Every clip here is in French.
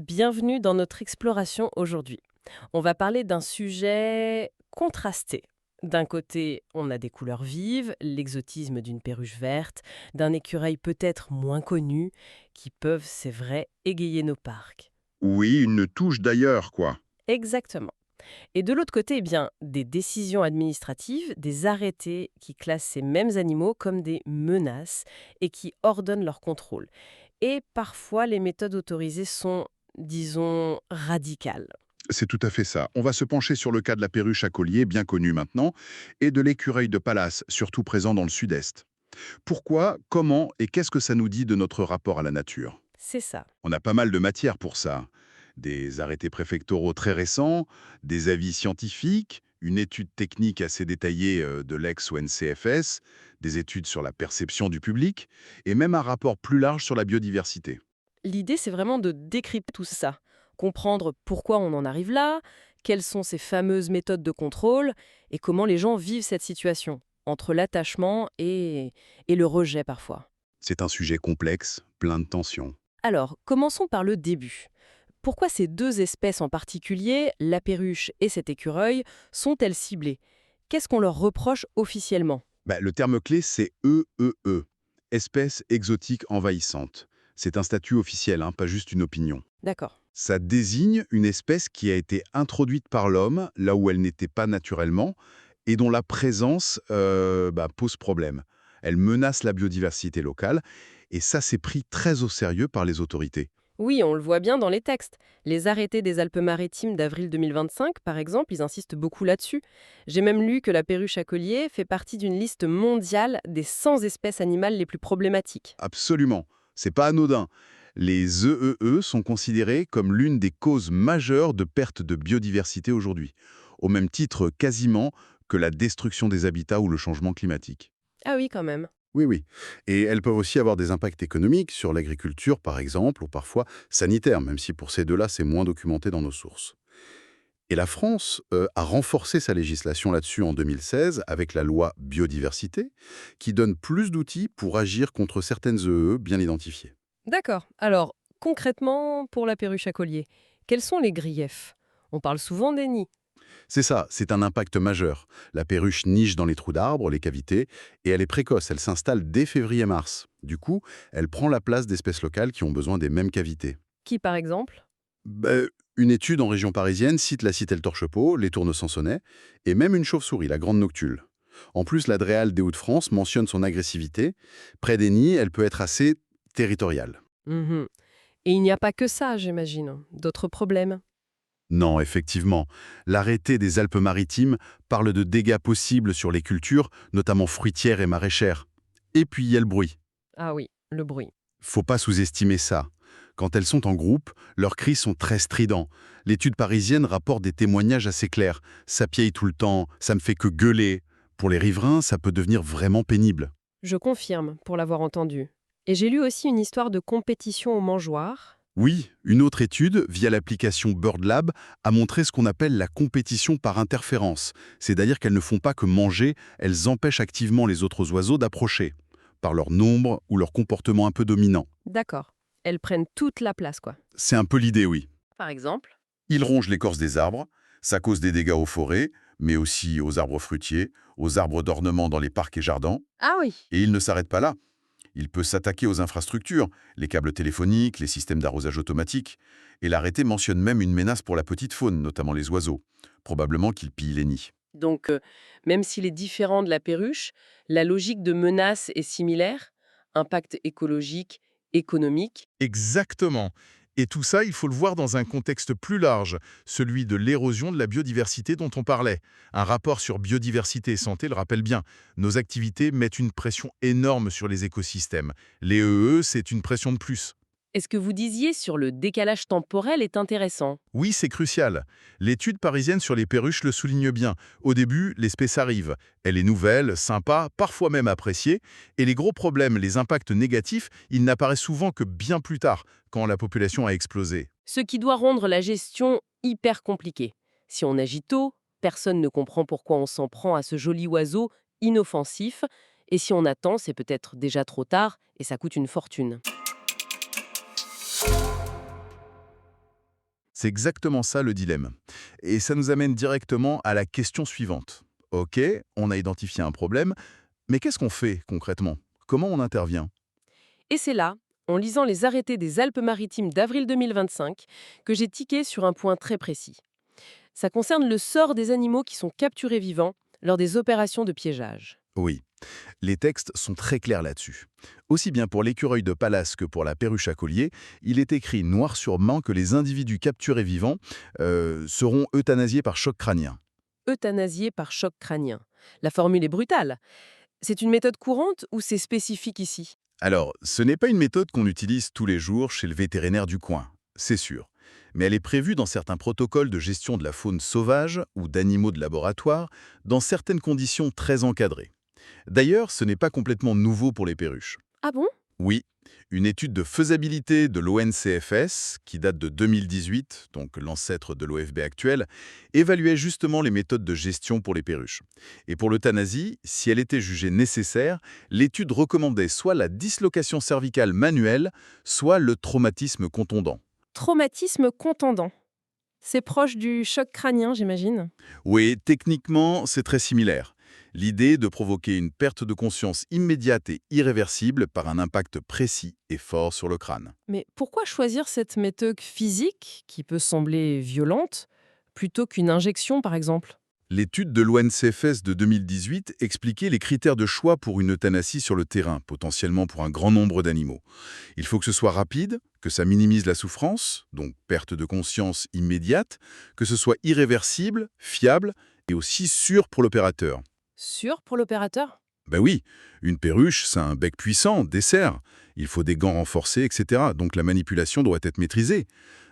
Bienvenue dans notre exploration aujourd'hui. On va parler d'un sujet contrasté. D'un côté, on a des couleurs vives, l'exotisme d'une perruche verte, d'un écureuil peut-être moins connu, qui peuvent, c'est vrai, égayer nos parcs. Oui, une touche d'ailleurs, quoi. Exactement. Et de l'autre côté, eh bien, des décisions administratives, des arrêtés qui classent ces mêmes animaux comme des menaces et qui ordonnent leur contrôle. Et parfois, les méthodes autorisées sont, disons, radicales. C'est tout à fait ça. On va se pencher sur le cas de la perruche à collier, bien connue maintenant, et de l'écureuil de Pallas, surtout présent dans le sud-est. Pourquoi, comment et qu'est-ce que ça nous dit de notre rapport à la nature? C'est ça. On a pas mal de matière pour ça. Des arrêtés préfectoraux très récents, des avis scientifiques, une étude technique assez détaillée de l'ex-ONCFS, des études sur la perception du public, et même un rapport plus large sur la biodiversité. L'idée, c'est vraiment de décrypter tout ça, comprendre pourquoi on en arrive là, quelles sont ces fameuses méthodes de contrôle et comment les gens vivent cette situation, entre l'attachement et le rejet parfois. C'est un sujet complexe, plein de tensions. Alors, commençons par le début. Pourquoi ces deux espèces en particulier, la perruche et cet écureuil, sont-elles ciblées? Qu'est-ce qu'on leur reproche officiellement? Le terme clé, c'est EEE, espèce exotique envahissante. C'est un statut officiel, hein, pas juste une opinion. D'accord. Ça désigne une espèce qui a été introduite par l'homme, là où elle n'était pas naturellement, et dont la présence pose problème. Elle menace la biodiversité locale, et ça c'est pris très au sérieux par les autorités. Oui, on le voit bien dans les textes. Les arrêtés des Alpes-Maritimes d'avril 2025, par exemple, ils insistent beaucoup là-dessus. J'ai même lu que la perruche à collier fait partie d'une liste mondiale des 100 espèces animales les plus problématiques. Absolument, c'est pas anodin. Les EEE sont considérés comme l'une des causes majeures de perte de biodiversité aujourd'hui, au même titre quasiment que la destruction des habitats ou le changement climatique. Ah oui, quand même. Oui, oui. Et elles peuvent aussi avoir des impacts économiques sur l'agriculture, par exemple, ou parfois sanitaires, même si pour ces deux-là, c'est moins documenté dans nos sources. Et la France a renforcé sa législation là-dessus en 2016 avec la loi biodiversité, qui donne plus d'outils pour agir contre certaines EE bien identifiées. D'accord. Alors, concrètement, pour la perruche à collier, quels sont les griefs? On parle souvent des nids. C'est ça, c'est un impact majeur. La perruche niche dans les trous d'arbres, les cavités, et elle est précoce, elle s'installe dès février-mars. Du coup, elle prend la place d'espèces locales qui ont besoin des mêmes cavités. Qui, par exemple? Ben, une étude en région parisienne cite la citelle torchepeau, les tournesansonnets, et même une chauve-souris, la grande noctule. En plus, la Dréale des Hauts-de-France mentionne son agressivité. Près des nids, elle peut être assez territoriale. Mhm. Et il n'y a pas que ça, j'imagine. D'autres problèmes? Non, effectivement, l'arrêté des Alpes-Maritimes parle de dégâts possibles sur les cultures, notamment fruitières et maraîchères. Et puis il y a le bruit. Ah oui, le bruit. Faut pas sous-estimer ça. Quand elles sont en groupe, leurs cris sont très stridents. L'étude parisienne rapporte des témoignages assez clairs. Ça piaille tout le temps, ça me fait que gueuler. Pour les riverains, ça peut devenir vraiment pénible. Je confirme, pour l'avoir entendu. Et j'ai lu aussi une histoire de compétition aux mangeoires. Oui, une autre étude, via l'application BirdLab, a montré ce qu'on appelle la compétition par interférence. C'est-à-dire qu'elles ne font pas que manger, elles empêchent activement les autres oiseaux d'approcher, par leur nombre ou leur comportement un peu dominant. D'accord. Elles prennent toute la place, quoi. C'est un peu l'idée, oui. Par exemple? Ils rongent l'écorce des arbres, ça cause des dégâts aux forêts, mais aussi aux arbres fruitiers, aux arbres d'ornement dans les parcs et jardins. Ah oui. Et ils ne s'arrêtent pas là. Il peut s'attaquer aux infrastructures, les câbles téléphoniques, les systèmes d'arrosage automatique. Et l'arrêté mentionne même une menace pour la petite faune, notamment les oiseaux. Probablement qu'ils pillent les nids. Donc, même s'il est différent de la perruche, la logique de menace est similaire. Impact écologique, économique. Exactement. Et tout ça, il faut le voir dans un contexte plus large, celui de l'érosion de la biodiversité dont on parlait. Un rapport sur biodiversité et santé le rappelle bien. Nos activités mettent une pression énorme sur les écosystèmes. Les EE, c'est une pression de plus. Et ce que vous disiez sur le décalage temporel est intéressant. Oui, c'est crucial. L'étude parisienne sur les perruches le souligne bien. Au début, l'espèce arrive. Elle est nouvelle, sympa, parfois même appréciée. Et les gros problèmes, les impacts négatifs, ils n'apparaissent souvent que bien plus tard, quand la population a explosé. Ce qui doit rendre la gestion hyper compliquée. Si on agit tôt, personne ne comprend pourquoi on s'en prend à ce joli oiseau inoffensif. Et si on attend, c'est peut-être déjà trop tard et ça coûte une fortune. C'est exactement ça le dilemme. Et ça nous amène directement à la question suivante. Ok, on a identifié un problème, mais qu'est-ce qu'on fait concrètement? Comment on intervient? Et c'est là, en lisant les arrêtés des Alpes-Maritimes d'avril 2025, que j'ai tiqué sur un point très précis. Ça concerne le sort des animaux qui sont capturés vivants lors des opérations de piégeage. Oui, les textes sont très clairs là-dessus. Aussi bien pour l'écureuil de Pallas que pour la perruche à collier, il est écrit noir sur blanc que les individus capturés vivants seront euthanasiés par choc crânien. Euthanasiés par choc crânien. La formule est brutale. C'est une méthode courante ou c'est spécifique ici? Alors, ce n'est pas une méthode qu'on utilise tous les jours chez le vétérinaire du coin, c'est sûr. Mais elle est prévue dans certains protocoles de gestion de la faune sauvage ou d'animaux de laboratoire, dans certaines conditions très encadrées. D'ailleurs, ce n'est pas complètement nouveau pour les perruches. Ah bon? Oui, une étude de faisabilité de l'ONCFS, qui date de 2018, donc l'ancêtre de l'OFB actuel, évaluait justement les méthodes de gestion pour les perruches. Et pour l'euthanasie, si elle était jugée nécessaire, l'étude recommandait soit la dislocation cervicale manuelle, soit le traumatisme contondant. Traumatisme contondant. C'est proche du choc crânien, j'imagine. Oui, techniquement, c'est très similaire. L'idée de provoquer une perte de conscience immédiate et irréversible par un impact précis et fort sur le crâne. Mais pourquoi choisir cette méthode physique, qui peut sembler violente, plutôt qu'une injection, par exemple? L'étude de l'ONCFS de 2018 expliquait les critères de choix pour une euthanasie sur le terrain, potentiellement pour un grand nombre d'animaux. Il faut que ce soit rapide, que ça minimise la souffrance, donc perte de conscience immédiate, que ce soit irréversible, fiable et aussi sûr pour l'opérateur. Sûr pour l'opérateur? Ben oui, une perruche, c'est un bec puissant, des serres. Il faut des gants renforcés, etc. Donc la manipulation doit être maîtrisée.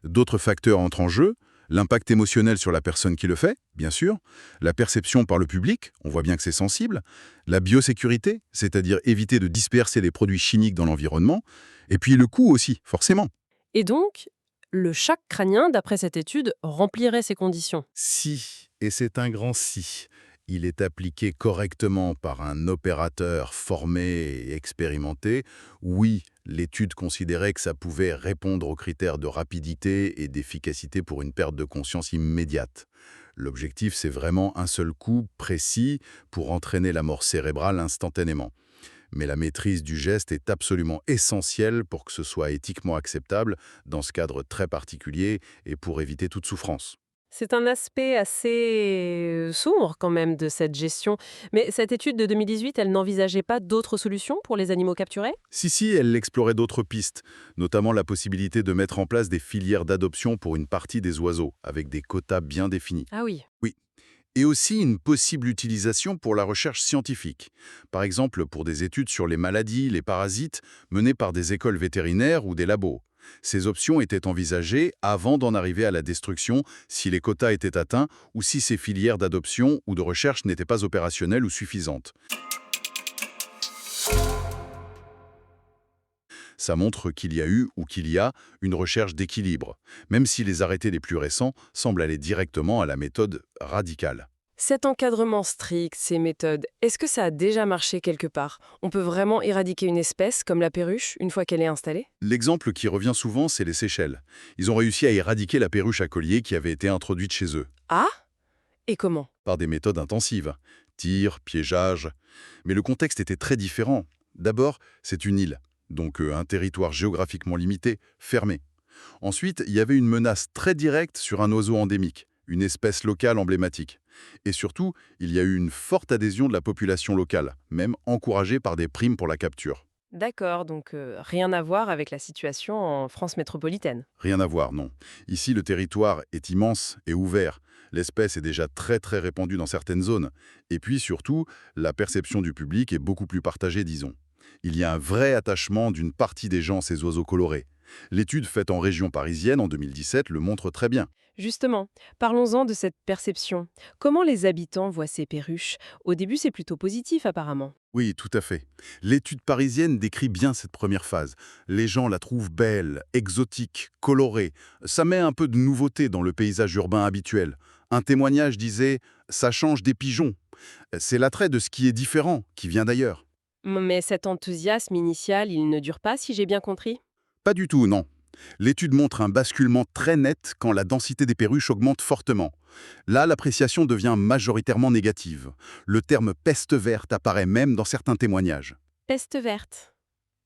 D'autres facteurs entrent en jeu. L'impact émotionnel sur la personne qui le fait, bien sûr. La perception par le public, on voit bien que c'est sensible. La biosécurité, c'est-à-dire éviter de disperser des produits chimiques dans l'environnement. Et puis le coût aussi, forcément. Et donc, le choc crânien, d'après cette étude, remplirait ces conditions. Si, et c'est un grand si, il est appliqué correctement par un opérateur formé et expérimenté, oui, l'étude considérait que ça pouvait répondre aux critères de rapidité et d'efficacité pour une perte de conscience immédiate. L'objectif, c'est vraiment un seul coup précis pour entraîner la mort cérébrale instantanément. Mais la maîtrise du geste est absolument essentielle pour que ce soit éthiquement acceptable dans ce cadre très particulier et pour éviter toute souffrance. C'est un aspect assez sombre quand même de cette gestion. Mais cette étude de 2018, elle n'envisageait pas d'autres solutions pour les animaux capturés? Si, elle explorait d'autres pistes, notamment la possibilité de mettre en place des filières d'adoption pour une partie des oiseaux, avec des quotas bien définis. Ah oui. Oui. Et aussi une possible utilisation pour la recherche scientifique. Par exemple, pour des études sur les maladies, les parasites, menées par des écoles vétérinaires ou des labos. Ces options étaient envisagées avant d'en arriver à la destruction si les quotas étaient atteints ou si ces filières d'adoption ou de recherche n'étaient pas opérationnelles ou suffisantes. Ça montre qu'il y a eu ou qu'il y a une recherche d'équilibre, même si les arrêtés les plus récents semblent aller directement à la méthode radicale. Cet encadrement strict, ces méthodes, est-ce que ça a déjà marché quelque part? On peut vraiment éradiquer une espèce, comme la perruche, une fois qu'elle est installée? L'exemple qui revient souvent, c'est les Seychelles. Ils ont réussi à éradiquer la perruche à collier qui avait été introduite chez eux, Ah? Et comment? par des méthodes intensives. Tir, piégeage. Mais le contexte était très différent. D'abord, c'est une île, donc un territoire géographiquement limité, fermé. Ensuite, il y avait une menace très directe sur un oiseau endémique, une espèce locale emblématique. Et surtout, il y a eu une forte adhésion de la population locale, même encouragée par des primes pour la capture. D'accord, donc rien à voir avec la situation en France métropolitaine. Rien à voir, non. Ici, le territoire est immense et ouvert. L'espèce est déjà très répandue dans certaines zones. Et puis surtout, la perception du public est beaucoup plus partagée, disons. Il y a un vrai attachement d'une partie des gens à ces oiseaux colorés. L'étude faite en région parisienne en 2017 le montre très bien. Justement, parlons-en de cette perception. Comment les habitants voient ces perruches? Au début, c'est plutôt positif apparemment. Oui, tout à fait. L'étude parisienne décrit bien cette première phase. Les gens la trouvent belle, exotique, colorée. Ça met un peu de nouveauté dans le paysage urbain habituel. Un témoignage disait « ça change des pigeons ». C'est l'attrait de ce qui est différent, qui vient d'ailleurs. Mais cet enthousiasme initial, il ne dure pas, si j'ai bien compris? Pas du tout, non. L'étude montre un basculement très net quand la densité des perruches augmente fortement. Là, l'appréciation devient majoritairement négative. Le terme peste verte apparaît même dans certains témoignages. Peste verte.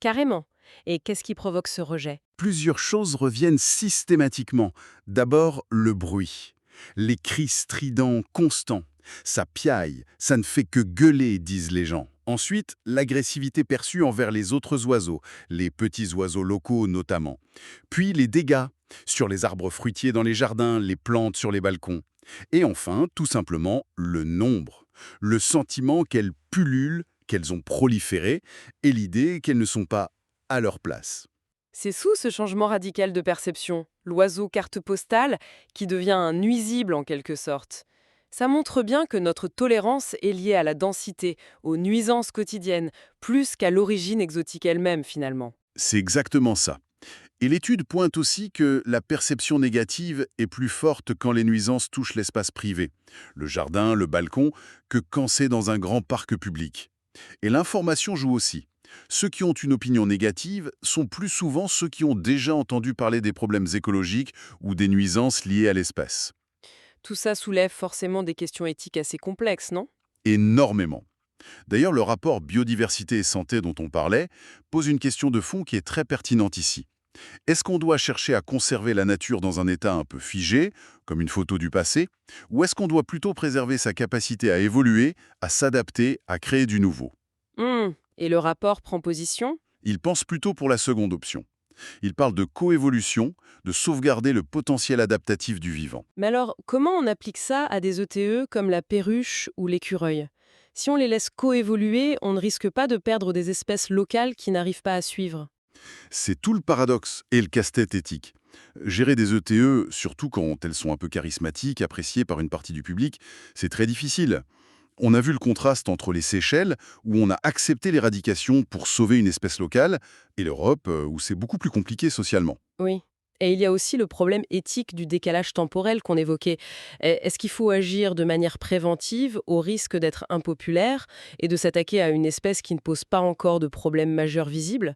Carrément. Et qu'est-ce qui provoque ce rejet? Plusieurs choses reviennent systématiquement. D'abord, le bruit. Les cris stridents constants. Ça piaille, ça ne fait que gueuler, disent les gens. Ensuite, l'agressivité perçue envers les autres oiseaux, les petits oiseaux locaux notamment. Puis les dégâts, sur les arbres fruitiers dans les jardins, les plantes sur les balcons. Et enfin, tout simplement, le nombre. Le sentiment qu'elles pullulent, qu'elles ont proliféré, et l'idée qu'elles ne sont pas à leur place. C'est sous ce changement radical de perception, l'oiseau carte postale, qui devient un nuisible en quelque sorte. Ça montre bien que notre tolérance est liée à la densité, aux nuisances quotidiennes, plus qu'à l'origine exotique elle-même finalement. C'est exactement ça. Et l'étude pointe aussi que la perception négative est plus forte quand les nuisances touchent l'espace privé, le jardin, le balcon, que quand c'est dans un grand parc public. Et l'information joue aussi. Ceux qui ont une opinion négative sont plus souvent ceux qui ont déjà entendu parler des problèmes écologiques ou des nuisances liées à l'espèce. Tout ça soulève forcément des questions éthiques assez complexes, non? Énormément. D'ailleurs, le rapport biodiversité et santé dont on parlait pose une question de fond qui est très pertinente ici. Est-ce qu'on doit chercher à conserver la nature dans un état un peu figé, comme une photo du passé, ou est-ce qu'on doit plutôt préserver sa capacité à évoluer, à s'adapter, à créer du nouveau? Et le rapport prend position? Il pense plutôt pour la seconde option. Il parle de coévolution, de sauvegarder le potentiel adaptatif du vivant. Mais alors, comment on applique ça à des ETE comme la perruche ou l'écureuil? Si on les laisse coévoluer, on ne risque pas de perdre des espèces locales qui n'arrivent pas à suivre. C'est tout le paradoxe et le casse-tête éthique. Gérer des ETE, surtout quand elles sont un peu charismatiques, appréciées par une partie du public, c'est très difficile. On a vu le contraste entre les Seychelles, où on a accepté l'éradication pour sauver une espèce locale, et l'Europe, où c'est beaucoup plus compliqué socialement. Oui. Et il y a aussi le problème éthique du décalage temporel qu'on évoquait. Est-ce qu'il faut agir de manière préventive au risque d'être impopulaire et de s'attaquer à une espèce qui ne pose pas encore de problème majeur visible?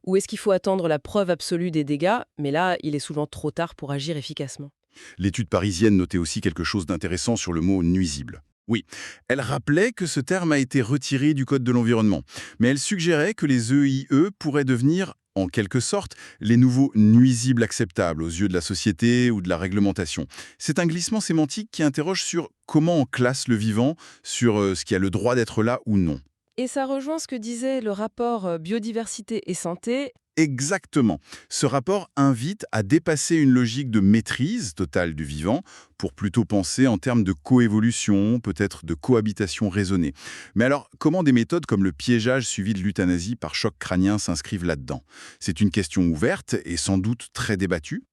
Ou est-ce qu'il faut attendre la preuve absolue des dégâts, mais là, il est souvent trop tard pour agir efficacement? L'étude parisienne notait aussi quelque chose d'intéressant sur le mot nuisible. Oui, elle rappelait que ce terme a été retiré du Code de l'environnement, mais elle suggérait que les EIE pourraient devenir, en quelque sorte, les nouveaux nuisibles acceptables aux yeux de la société ou de la réglementation. C'est un glissement sémantique qui interroge sur comment on classe le vivant, sur ce qui a le droit d'être là ou non. Et ça rejoint ce que disait le rapport biodiversité et santé. Exactement. Ce rapport invite à dépasser une logique de maîtrise totale du vivant pour plutôt penser en termes de coévolution, peut-être de cohabitation raisonnée. Mais alors, comment des méthodes comme le piégeage suivi de l'euthanasie par choc crânien s'inscrivent là-dedans? C'est une question ouverte et sans doute très débattue.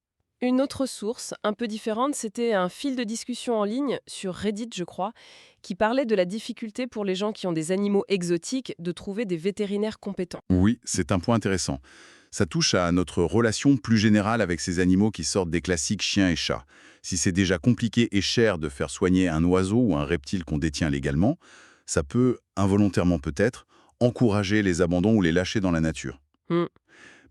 Une autre source, un peu différente, c'était un fil de discussion en ligne, sur Reddit je crois, qui parlait de la difficulté pour les gens qui ont des animaux exotiques de trouver des vétérinaires compétents. Oui, c'est un point intéressant. Ça touche à notre relation plus générale avec ces animaux qui sortent des classiques chiens et chats. Si c'est déjà compliqué et cher de faire soigner un oiseau ou un reptile qu'on détient légalement, ça peut, involontairement peut-être, encourager les abandons ou les lâcher dans la nature. Hmm.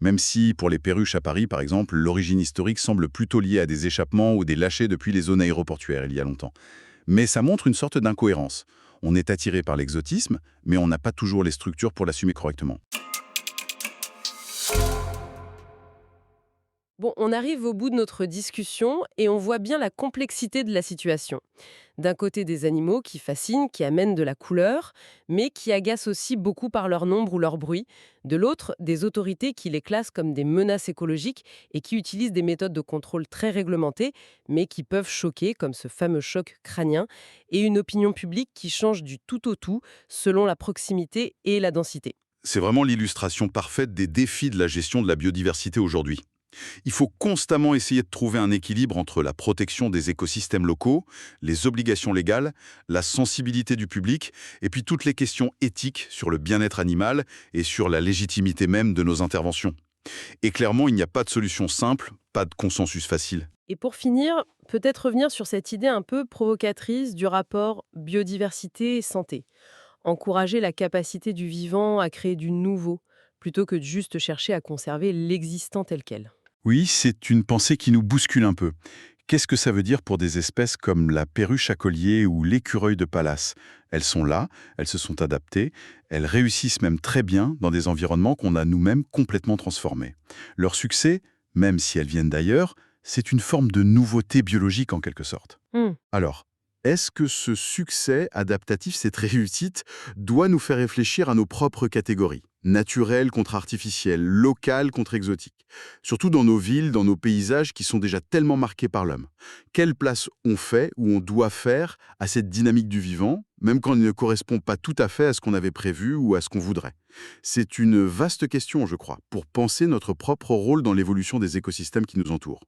Même si, pour les perruches à Paris, par exemple, l'origine historique semble plutôt liée à des échappements ou des lâchers depuis les zones aéroportuaires il y a longtemps. Mais ça montre une sorte d'incohérence. On est attiré par l'exotisme, mais on n'a pas toujours les structures pour l'assumer correctement. Bon, on arrive au bout de notre discussion et on voit bien la complexité de la situation. D'un côté, des animaux qui fascinent, qui amènent de la couleur, mais qui agacent aussi beaucoup par leur nombre ou leur bruit. De l'autre, des autorités qui les classent comme des menaces écologiques et qui utilisent des méthodes de contrôle très réglementées, mais qui peuvent choquer, comme ce fameux choc crânien, et une opinion publique qui change du tout au tout selon la proximité et la densité. C'est vraiment l'illustration parfaite des défis de la gestion de la biodiversité aujourd'hui. Il faut constamment essayer de trouver un équilibre entre la protection des écosystèmes locaux, les obligations légales, la sensibilité du public, et puis toutes les questions éthiques sur le bien-être animal et sur la légitimité même de nos interventions. Et clairement, il n'y a pas de solution simple, pas de consensus facile. Et pour finir, peut-être revenir sur cette idée un peu provocatrice du rapport biodiversité et santé. Encourager la capacité du vivant à créer du nouveau, plutôt que de juste chercher à conserver l'existant tel quel. Oui, c'est une pensée qui nous bouscule un peu. Qu'est-ce que ça veut dire pour des espèces comme la perruche à collier ou l'écureuil de Pallas? Elles sont là, elles se sont adaptées, elles réussissent même très bien dans des environnements qu'on a nous-mêmes complètement transformés. Leur succès, même si elles viennent d'ailleurs, c'est une forme de nouveauté biologique en quelque sorte. Hmm. Alors, est-ce que ce succès adaptatif, cette réussite, doit nous faire réfléchir à nos propres catégories? Naturelles contre artificielles, locales contre exotiques. Surtout dans nos villes, dans nos paysages qui sont déjà tellement marqués par l'homme. Quelle place on fait ou on doit faire à cette dynamique du vivant, même quand elle ne correspond pas tout à fait à ce qu'on avait prévu ou à ce qu'on voudrait? C'est une vaste question, je crois, pour penser notre propre rôle dans l'évolution des écosystèmes qui nous entourent.